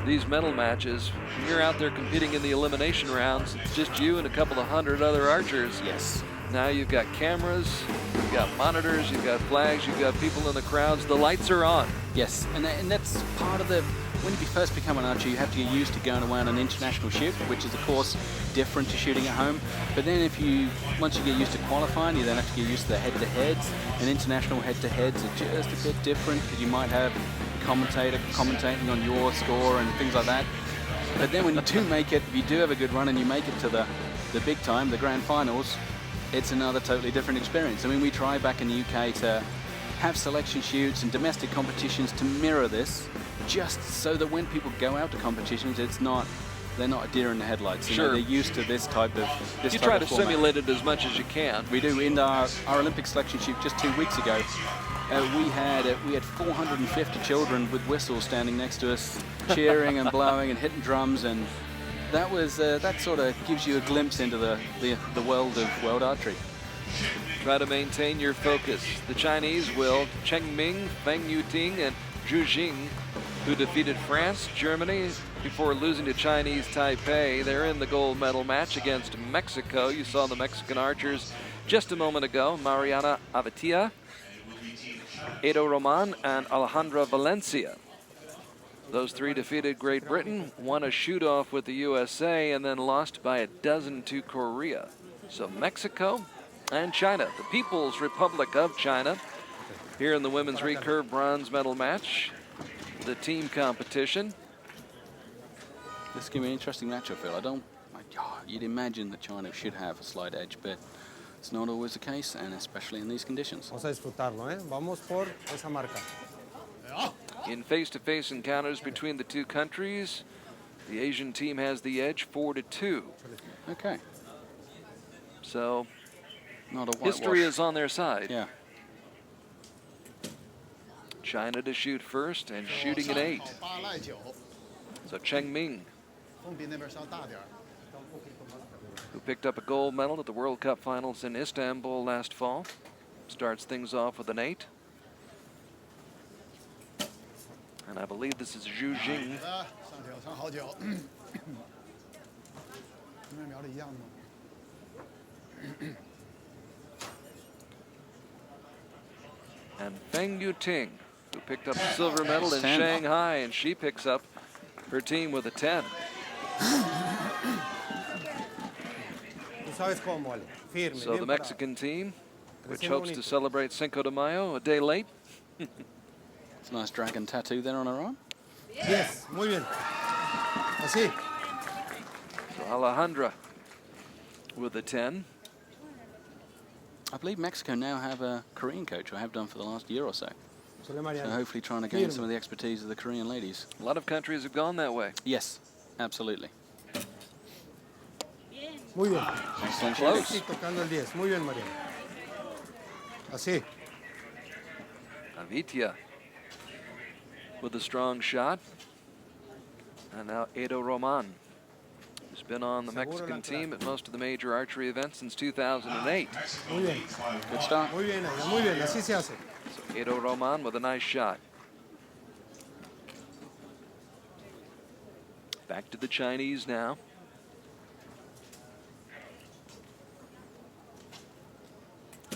these medal matches, when you're out there competing in the elimination rounds, it's just you and a couple of hundred other archers. Yes. Now you've got cameras, you've got monitors, you've got flags, you've got people in the crowds. The lights are on. Yes, and that's part of the, when you first become an archer, you have to get used to going away on an international shoot, which is of course different to shooting at home. But then once you get used to qualifying, you then have to get used to the head-to-heads, and international head-to-heads are just a bit different because you might have a commentator commentating on your score and things like that. But then when you do make it, if you do have a good run and you make it to the big time, the grand finals, it's another totally different experience. I mean, we try back in the UK to have selection shoots and domestic competitions to mirror this, just so that when people go out to competitions, they're not a deer in the headlights. You know, they're used to this type of format. You try to simulate it as much as you can. We do. In our Olympic selection shoot just 2 weeks ago, we had 450 children with whistles standing next to us, cheering and blowing and hitting drums, and that was that sort of gives you a glimpse into the world of world archery. Try to maintain your focus. The Chinese will. Cheng Ming, Feng Yuting, and Zhu Jing, who defeated France, Germany, before losing to Chinese Taipei. They're in the gold medal match against Mexico. You saw the Mexican archers just a moment ago. Mariana Avatia, Edo Roman, and Alejandra Valencia. Those three defeated Great Britain, won a shoot-off with the USA, and then lost by a dozen to Korea. So Mexico and China, the People's Republic of China, here in the women's recurve bronze medal match, the team competition. This is going to be an interesting match, I feel. You'd imagine that China should have a slight edge, but it's not always the case, and especially in these conditions. Vamos a disfrutarlo, ¿eh? Vamos por esa marca. In face-to-face encounters between the two countries, the Asian team has the edge 4-2. Okay. So not a whitewash. History is on their side. Yeah. China to shoot first and shooting an 8. So Cheng Ming, who picked up a gold medal at the World Cup finals in Istanbul last fall, starts things off with an 8. And I believe this is Zhu Jing. And Feng Yuting, who picked up a silver medal in Shanghai, and she picks up her team with a 10. So the Mexican team, which hopes to celebrate Cinco de Mayo a day late. It's a nice dragon tattoo there on her arm. Yes, muy bien. Así. So Alejandra with a 10. I believe Mexico now have a Korean coach, or have done for the last year or so. So hopefully trying to gain some of the expertise of the Korean ladies. A lot of countries have gone that way. Yes, absolutely. Muy bien. Excellent. Close. Sí, tocando el 10. Muy bien, Mariana. Así. Avitia with a strong shot. And now Edo Roman, who's been on the Mexican team at most of the major archery events since 2008. Muy bien. Good start. Muy bien, muy bien. Así se hace. So Edo Roman with a nice shot. Back to the Chinese now.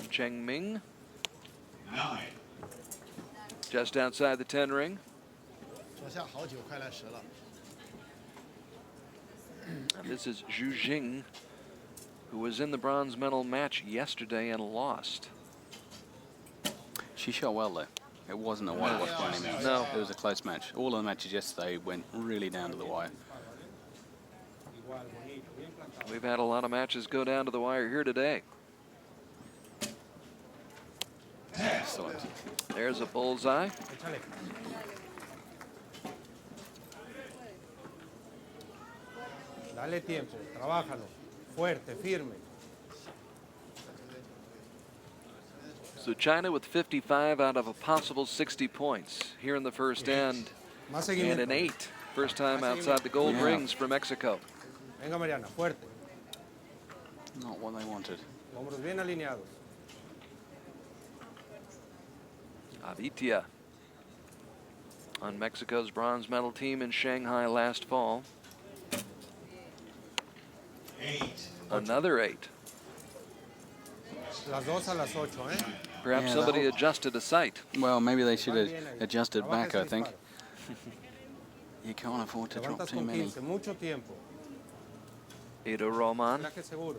Cheng Ming, just outside the 10 ring. And this is Zhu Jing, who was in the bronze medal match yesterday and lost. She shot well though. It wasn't a whitewash by any means. No. It was a close match. All of the matches yesterday went really down to the wire. We've had a lot of matches go down to the wire here today. Excellent. There's a bullseye. Dale tiempo, trabájalo. Fuerte, firme. So China with 55 out of a possible 60 points here in the first end. And an 8. First time outside the gold rings for Mexico. Venga, Mariana, fuerte. Not what they wanted. Hombros bien alineados. Avitia on Mexico's bronze medal team in Shanghai last fall. 8. Another 8. Las dos a las 8, ¿eh? Perhaps Yeah, somebody that adjusted a sight. Well, maybe they should have adjusted back, I Trabaja ese think. disparo. You can't afford to drop Levantas too con many. 15, mucho tiempo. Edo Roman, Anclaje seguro.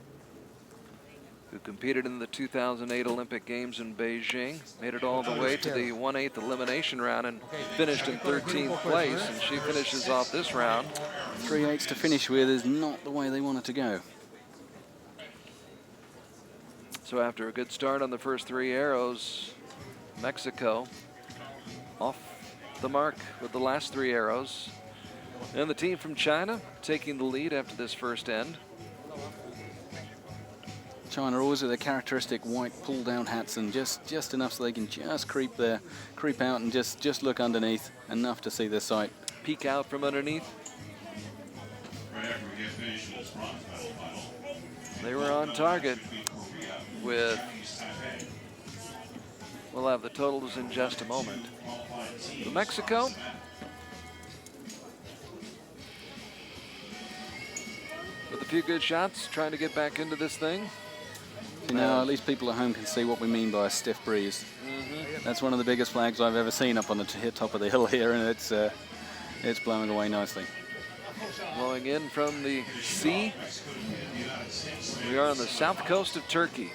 who competed in the 2008 Olympic Games in Beijing, made it all the way to the 1/8 elimination round and finished in 13th place, and she finishes off this round. 3/8 to finish with is not the way they want it to go. So after a good start on the first 3 arrows, Mexico off the mark with the last 3 arrows. And the team from China taking the lead after this first end. China always with their characteristic white pull-down hats and just enough so they can just creep out and just look underneath, enough to see their sight. Peek out from underneath. Right after we get finished with this bronze medal final. They were on target with, we'll have the totals in just a moment. For Mexico, with a few good shots, trying to get back into this thing. You know, at least people at home can see what we mean by a stiff breeze. That's one of the biggest flags I've ever seen up on the top of the hill here, and it's blowing away nicely. Blowing in from the sea. We are on the south coast of Turkey,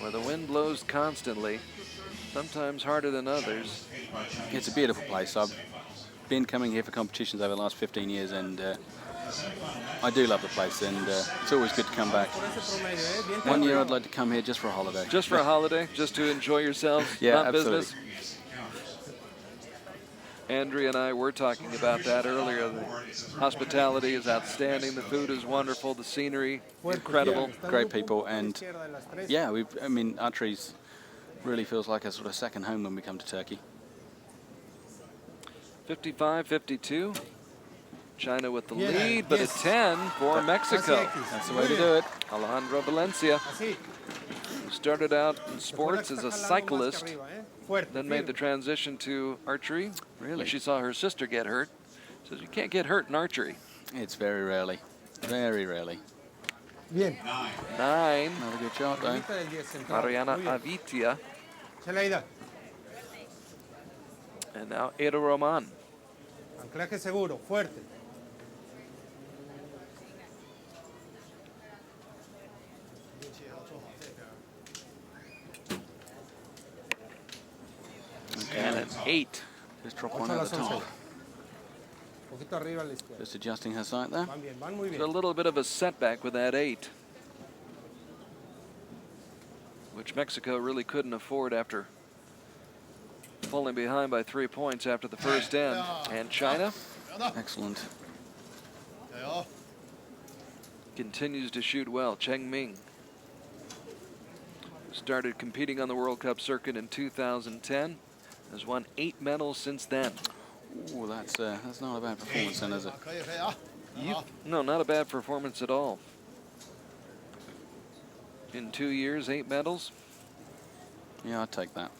where the wind blows constantly, sometimes harder than others. It's a beautiful place. I've been coming here for competitions over the last 15 years, and I do love the place, and it's always good to come back. One year I'd like to come here just for a holiday. Just for a holiday, just to enjoy yourselves, Yeah, not absolutely. business. Andrea and I were talking about that earlier. The hospitality is outstanding, the food is wonderful, the scenery incredible. Great people, and yeah, I mean, archery's really feels like a sort of second home when we come to Turkey. 55-52. China with the Bien, lead, but a 10 for Mexico. That's the way to do it. Alejandro Valencia, Así. who started out in sports as a cyclist, Fuerte, then made the firme. transition to archery. Really? When she saw her sister get hurt, says you can't get hurt in archery. It's very rarely. Very rarely. Bien. 9, Another good shot, though. Ahorita del 10 central. Mariana Muy bien. Avitia, Chelaida. and now Edo Roman. Anclaje seguro, fuerte. And an 8. Just drop 8 one a at las the 11. top. Poquito arriba a la izquierda. Just adjusting her sight there. Van bien, van muy So a bien. little bit of a setback with that 8, which Mexico really couldn't afford after falling behind by 3 points after the first end. And China Excellent. continues to shoot well. Cheng Ming started competing on the World Cup circuit in 2010, has won 8 medals since then. Oh, that's not a bad performance then, is it? No, not a bad performance at all. In 2 years, 8 medals. Yeah, I'd take that.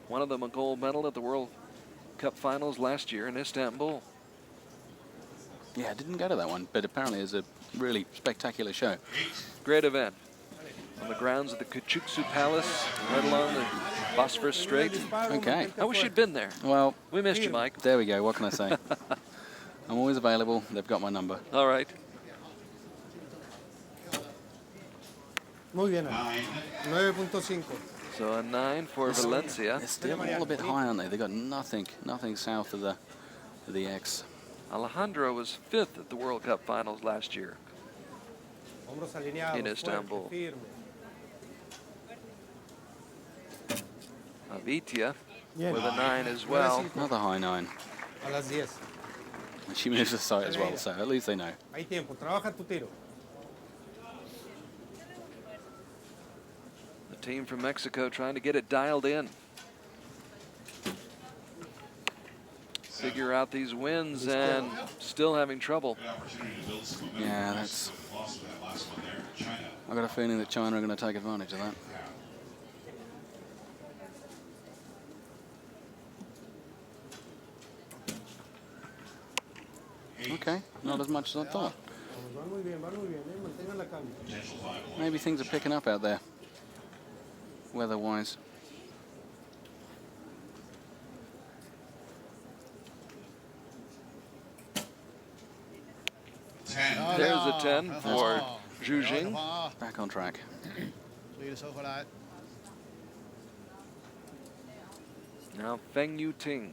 One of them a gold medal at the World Cup finals last year in Istanbul. Yeah, I didn't go to that one, but apparently it's a really spectacular show. Great event. On the grounds of the Küçüksu Palace, right along the Bosphorus Strait. Okay. I wish you'd been there. Well, We missed you, Mike. there we go. What can I say? I'm always available. They've got my number. All right. Muy bien. 9.5. So a 9 for Valencia. They're still all a bit high, aren't they? They've got nothing south of the X. Alejandro was 5th at the World Cup finals last year. Hombros alineados. In Istanbul. Fuerte, firme. Avitia Bien. with a 9 as well. Another high 9. A las 10. And she moves the sight as well, so at least they know. Hay tiempo. Trabaja tu tiro. The team from Mexico trying to get it dialed in. Figure out these wins and still having trouble. Yeah, that's. I've got a feeling that China are going to take advantage of that. Okay, not as much as I thought. Van muy bien, mantengan la calma. Potential 5 Maybe things are picking up out there, weather-wise. There's a 10 for Zhu Jing. Back on track. Now Feng Yuting,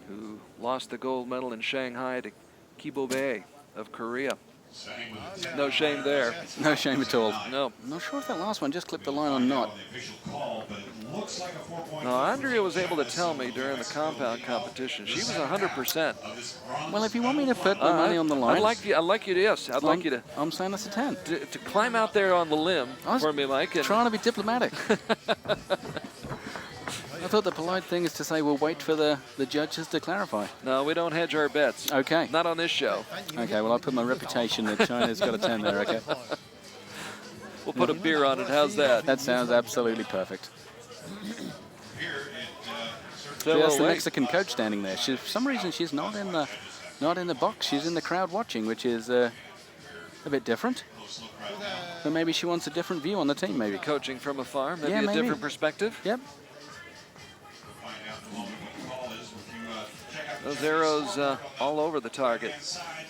who lost the gold medal in Shanghai to Kibo Bei of Korea. No shame there. No shame at all. No. I'm not sure if that last one just clipped the line or not. No, Andrea was able to tell me during the compound competition she was 100%. Well, if you want me to put my money on the line, I'd like you to, yes. I'd like you to I'm saying that's a 10. to climb out there on the limb for me, Mike. And Trying to be diplomatic. I thought the polite thing is to say we'll wait for the judges to clarify. no, we don't hedge our bets. Okay. Not on this show. Okay, well, I'll put my reputation that China's got a 10 there, okay? We'll put a beer on it. How's that? That sounds absolutely perfect. So That's we'll the wait. Mexican coach standing there. For some reason, she's not in the box. She's in the crowd watching, which is a bit different. But maybe she wants a different view on the team, maybe. Coaching from afar, maybe Yeah, a maybe. different perspective. Yep. Those arrows all over the target.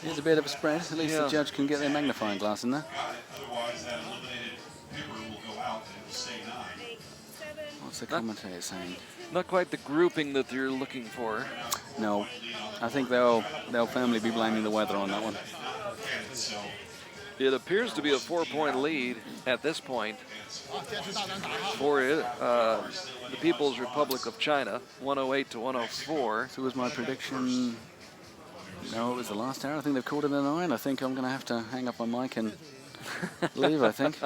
Here's a bit of a spread. At least the judge can get their magnifying glass in there. Otherwise, that eliminated paper will go out and it'll stay 9. What's the commentator saying? Not quite the grouping that you're looking for. No. I think they'll firmly be blaming the weather on that one. It appears to be a 4-point lead at this point for the People's Republic of China, 108 to 104. So was my prediction. No, it was the last hour. I think they've called it a 9. I think I'm going to have to hang up my mic and leave, I think.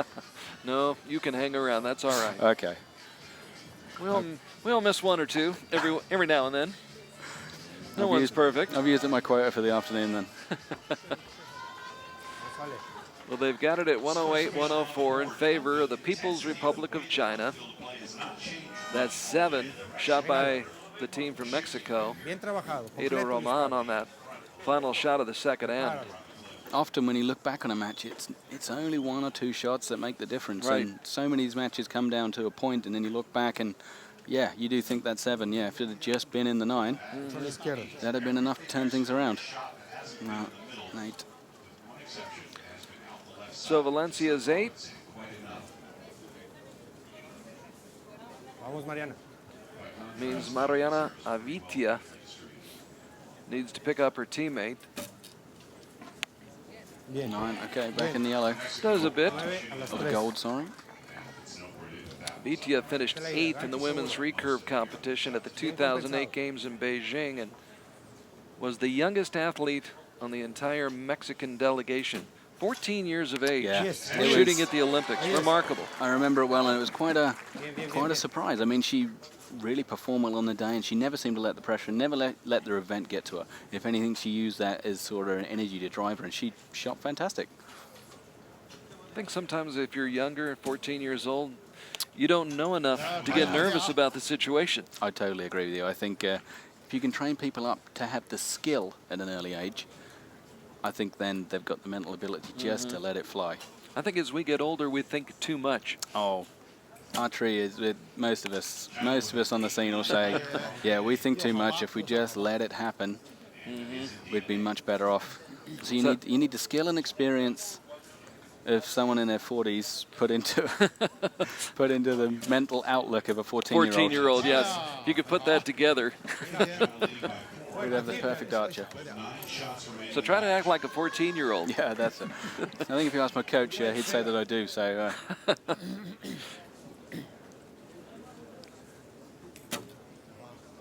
No, you can hang around. That's all right. Okay. We'll miss one or two every now and then. No one's perfect. I've used my quota for the afternoon then. Well, they've got it at 108, 104 in favor of the People's Republic of China. That's 7 shot by the team from Mexico. Bien trabajado. Edo Roman on that final shot of the second end. Often when you look back on a match, it's only 1 or 2 shots that make the difference. Right. And so many of these matches come down to a point, and then you look back and, yeah, you do think that's 7. Yeah, if it had just been in the 9, that'd have been enough to turn things around. No, Nate. So Valencia's 8. Vamos, Mariana. Means Mariana Avitia needs to pick up her teammate. Bien. 9, okay, back in the yellow. Does a bit. Or the gold, sorry. Avitia finished 8th in the women's recurve competition at the 2008 games in Beijing and was the youngest athlete on the entire Mexican delegation. 14 years of age, Yeah. Yes. shooting at the Olympics. Remarkable. I remember it well, and it was quite a surprise. I mean, she really performed well on the day, and she never seemed to let the pressure, never let the event get to her. If anything, she used that as sort of an energy to drive her, and she shot fantastic. I think sometimes if you're younger, 14 years old, you don't know enough to get nervous about the situation. I totally agree with you. I think if you can train people up to have the skill at an early age, I think then they've got the mental ability just to let it fly. I think as we get older, we think too much. Oh, archery is with most of us on the scene will say, yeah, we think too much. If we just let it happen, we'd be much better off. So you need the skill and experience of someone in their 40s put into the mental outlook of a 14-year-old. 14-year-old, yes. You could put that together. We'd have the perfect archer. So try to act like a 14-year-old. Yeah, that's it. I think if you ask my coach, he'd say that I do. So.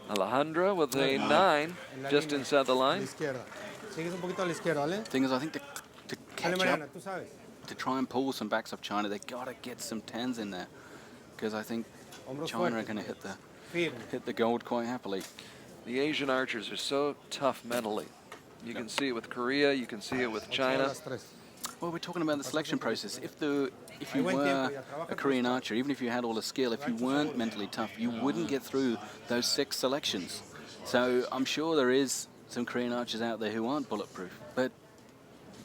Alejandra with a 9, just inside the line. Izquierda. Sigues un poquito a la izquierda, ¿vale? Thing is, I think to Dale, catch up, Mariana, tú sabes. to try and pull some backs up China, they got to get some 10s in there, because I think Hombros China are fuertes. going to Firme. hit the gold quite happily. The Asian archers are so tough mentally. You can see it with Korea, you can see it with China. Las tres. Well, we're talking about the selection process. If you were a Korean archer, even if you had all the skill, if you weren't mentally tough, you wouldn't get through those 6 selections. So I'm sure there is some Korean archers out there who aren't bulletproof, but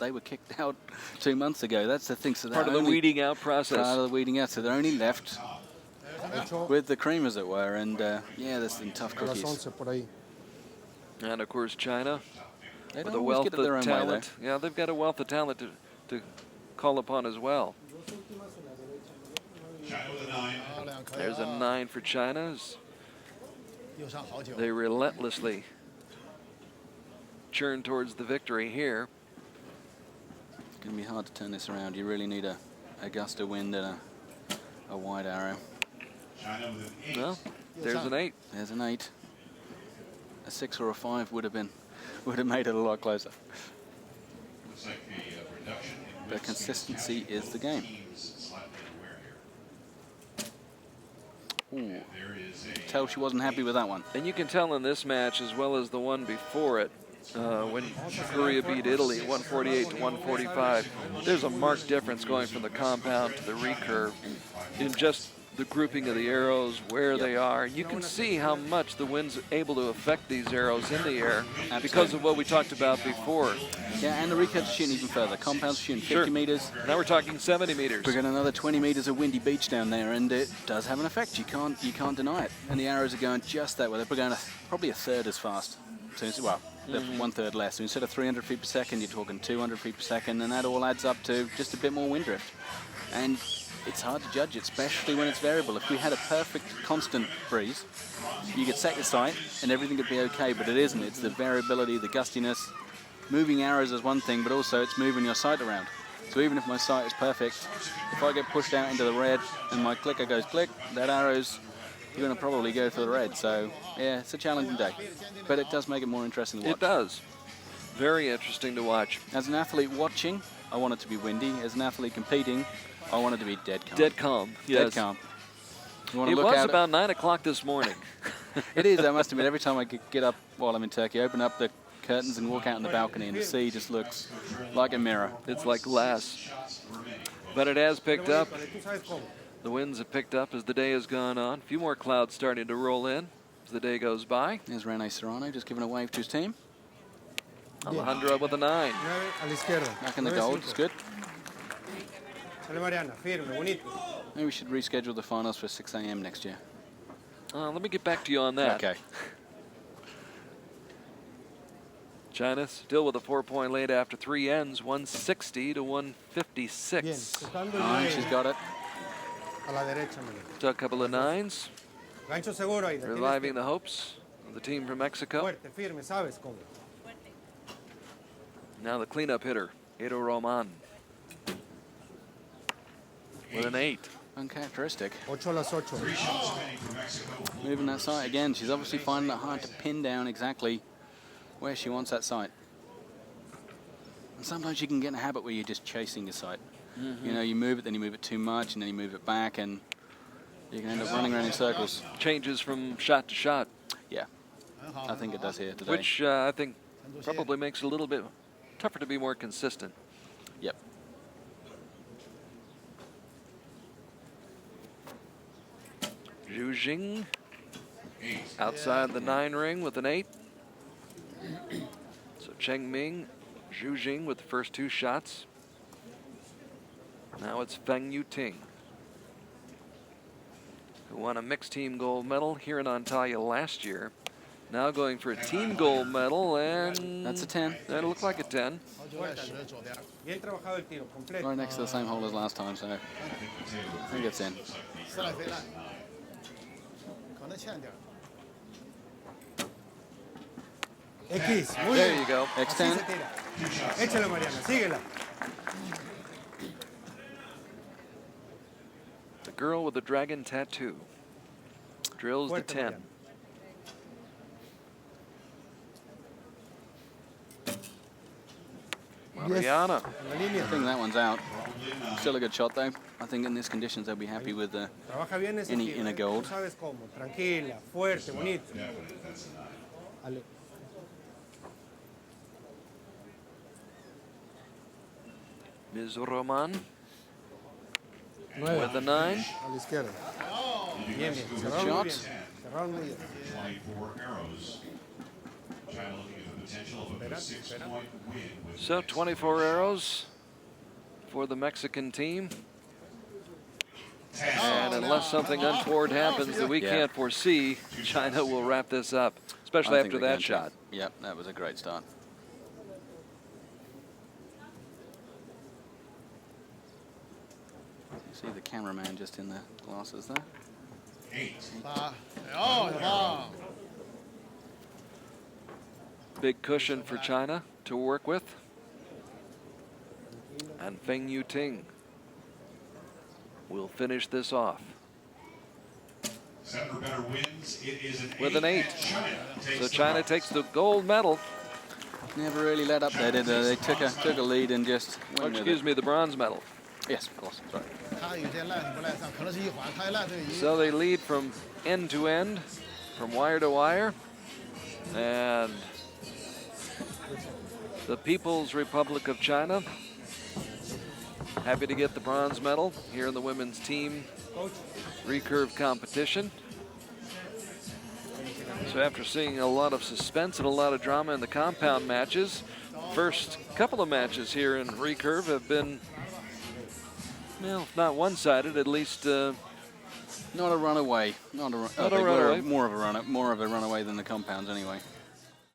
they were kicked out 2 months ago. That's the thing. So Part of the weeding out process. Part of the weeding out. So they're only left with the cream, as it were. And yeah, there's some tough A las cookies. 11 por ahí. And of course, China They with don't a always wealth get it their of own way, talent. Yeah, they've got a wealth of talent to call upon as well. China with a 9. There's a 9 for China. They relentlessly churn towards the victory here. It's going to be hard to turn this around. You really need a gust of wind and a wide arrow. China with an 8. Well, there's an 8. There's an 8. A 6 or a 5 would have made it a lot closer. Looks like a reduction in But consistency is the game. slightly unaware here. Ooh. There is a Tell she wasn't happy with that one. And you can tell in this match, as well as the one before it, when Korea beat Italy 148 to 145, there's a marked difference going from the compound to the recurve in just the grouping of the arrows, where they are. You can see how much the wind's able to affect these arrows in the air because of what we talked about before. Yeah, and the recurves are shooting even further. Compounds are shooting 50 meters. Now we're talking 70 meters. We've got another 20 meters of windy beach down there, and it does have an effect. You can't deny it. And the arrows are going just that way. They're going probably a third as fast. So well, they're 1/3 less. So instead of 300 feet per second, you're talking 200 feet per second, and that all adds up to just a bit more wind drift. And it's hard to judge it, especially when it's variable. If we had a perfect constant breeze, you could set your sight and everything would be okay, but it isn't. It's the variability, the gustiness. Moving arrows is one thing, but also it's moving your sight around. So even if my sight is perfect, if I get pushed out into the red and my clicker goes click, that arrow's going to probably go for the red. So yeah, it's a challenging day, but it does make it more interesting to watch. It does. Very interesting to watch. As an athlete watching, I want it to be windy. As an athlete competing, I want it to be dead calm. Dead calm, yes. Dead calm. You want to It look was out about 9 o'clock this morning. It is, I must admit, every time I get up while I'm in Turkey, open up the curtains and walk out on the balcony, and the sea just looks like a mirror. It's like glass. But it has picked up. The winds have picked up as the day has gone on. A few more clouds starting to roll in as the day goes by. There's Rene Serrano just giving a wave to his team. Alejandro with a 9. 9 a la izquierda. Back in the gold, it's good. Sale Mariana, firme, bonito. Maybe we should reschedule the finals for 6 a.m. next year. Let me get back to you on that. Okay. China still with a 4-point lead after 3 ends, 160 to 156. Bien, tocando el 9, she's 9 got it. a la derecha, Mariana. So a couple of 9s, Gancho seguro ahí. la tienes reviving que- the hopes of the team from Mexico. Fuerte, firme, sabes cómo. Now the cleanup hitter, Edo Roman, with an 8. Uncharacteristic. 8 a las 8. Moving that sight again. She's obviously finding it hard to pin down exactly where she wants that sight. And sometimes you can get in a habit where you're just chasing your sight. You know, you move it, then you move it too much, and then you move it back, and you can end up running around in circles. Changes from shot to shot, Yeah, I think it does here today. which I think probably makes it a little bit tougher to be more consistent. Yep. Zhu Jing outside the 9 ring with an 8. So Cheng Ming, Zhu Jing with the first 2 shots. Now it's Feng Yuting, who won a mixed team gold medal here in Antalya last year. Now going for a team gold medal, and That's a 10. that looked like a 10. Bien trabajado el tiro, completo. Right next to the same hole as last time, so I think it's in. X, muy There bien. you go. Así se X10. tira. Échale, Mariana, síguela. The girl with the dragon tattoo drills the Fuerte, 10. Mariana. Mariana. En la línea. I think that one's out. Still a good shot, though. I think in these conditions they'll be happy with the. Trabaja bien ese Any tiro, in a ¿eh? gold. Tú sabes cómo. Tranquila, fuerte, bonito. Ale- Ms. Roman 9 with the 9. a la izquierda. Bien, bien. Cerraron muy bien. Shots. Cerraron muy bien. 24 arrows. China looking at the potential of a 6-point win with So 24 arrows for the Mexican team. And unless something untoward happens that we can't foresee, China will wrap this up, especially I think after they're that going to. shot. Yep, that was a great start. See the cameraman just in the glasses there. 8. Big cushion for China to work with. And Feng Yuting will finish this off 7 or better wins. It is with an 8. So the China bronze. takes the gold medal. Never really let up there, did they? They took a lead and just Oh, went with excuse it. me, the bronze medal. Yes, of course. Sorry. So they lead from end to end, from wire to wire. And the People's Republic of China, happy to get the bronze medal here in the women's team recurve competition. So after seeing a lot of suspense and a lot of drama in the compound matches, first couple of matches here in recurve have been, well, if not one-sided, at least Not a runaway. Not a runaway. More of a runaway than the compounds anyway.